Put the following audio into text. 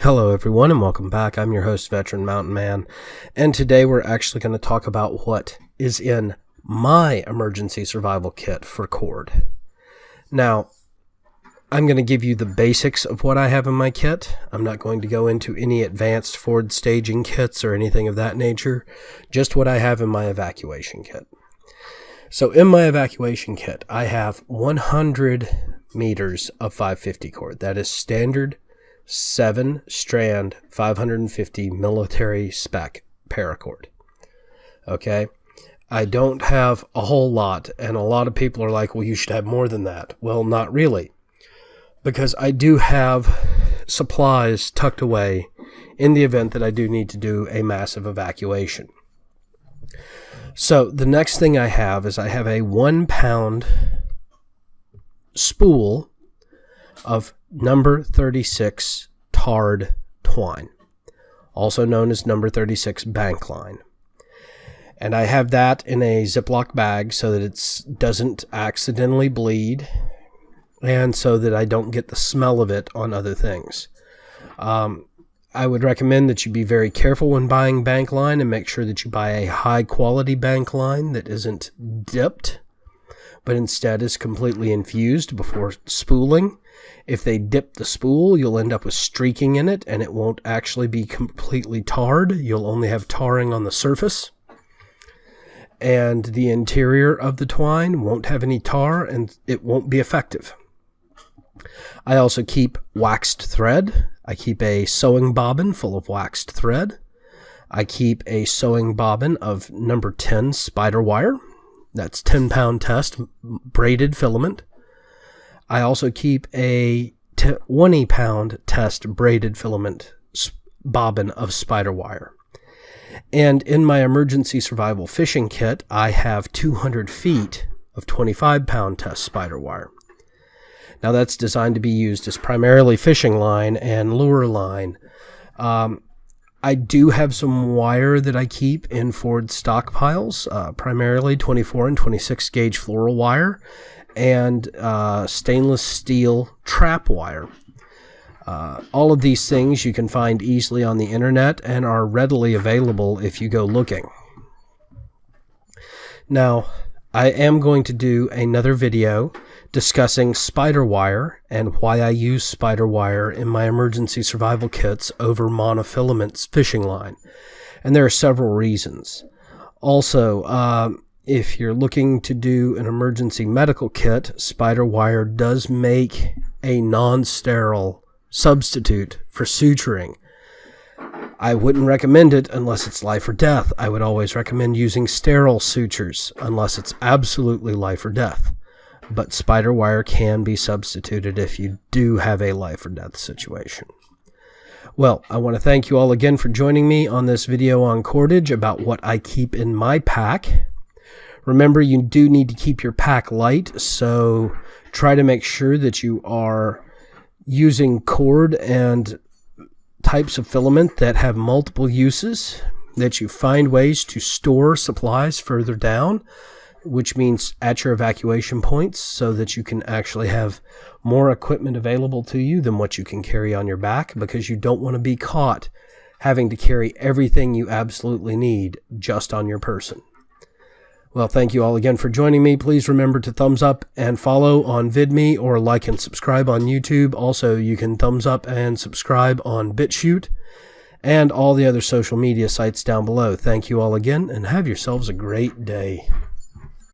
Hello everyone and welcome back. I'm your host, Veteran Mountain Man, and today we're actually going to talk about what is in my emergency survival kit for cord. Now, I'm going to give you the basics of what I have in my kit. I'm not going to go into any advanced forward staging kits or anything of that nature, just what I have in my evacuation kit. So in my evacuation kit, I have 100 meters of 550 cord. That is standard 7-strand 550 military spec paracord. Okay, I don't have a whole lot, and a lot of people are like, well, you should have more than that. Well, not really, because I do have supplies tucked away in the event that I do need to do a massive evacuation. So the next thing I have is I have a 1-pound spool of number 36 tarred twine, also known as number 36 bank line. And I have that in a Ziploc bag so that it doesn't accidentally bleed and so that I don't get the smell of it on other things. I would recommend that you be very careful when buying bank line and make sure that you buy a high quality bank line that isn't dipped, but instead is completely infused before spooling. If they dip the spool, you'll end up with streaking in it, and it won't actually be completely tarred. You'll only have tarring on the surface, and the interior of the twine won't have any tar, and it won't be effective. I also keep waxed thread. I keep a sewing bobbin full of waxed thread. I keep a sewing bobbin of number 10 spider wire. That's 10-pound test braided filament. I also keep a 20-pound test braided filament bobbin of spider wire. And in my emergency survival fishing kit, I have 200 feet of 25-pound test spider wire. Now that's designed to be used as primarily fishing line and lure line. I do have some wire that I keep in Ford stockpiles, primarily 24 and 26 gauge floral wire and stainless steel trap wire. All of these things you can find easily on the internet and are readily available if you go looking. Now, I am going to do another video discussing spider wire and why I use spider wire in my emergency survival kits over monofilament fishing line. And there are several reasons. Also, if you're looking to do an emergency medical kit, spider wire does make a non-sterile substitute for suturing. I wouldn't recommend it unless it's life or death. I would always recommend using sterile sutures unless it's absolutely life or death. But spider wire can be substituted if you do have a life or death situation. Well, I want to thank you all again for joining me on this video on cordage about what I keep in my pack. Remember, you do need to keep your pack light, so try to make sure that you are using cord and types of filament that have multiple uses, that you find ways to store supplies further down, which means at your evacuation points, so that you can actually have more equipment available to you than what you can carry on your back, because you don't want to be caught having to carry everything you absolutely need just on your person. Well, thank you all again for joining me. Please remember to thumbs up and follow on VidMe, or like and subscribe on YouTube. Also, you can thumbs up and subscribe on BitChute and all the other social media sites down below. Thank you all again, and have yourselves a great day.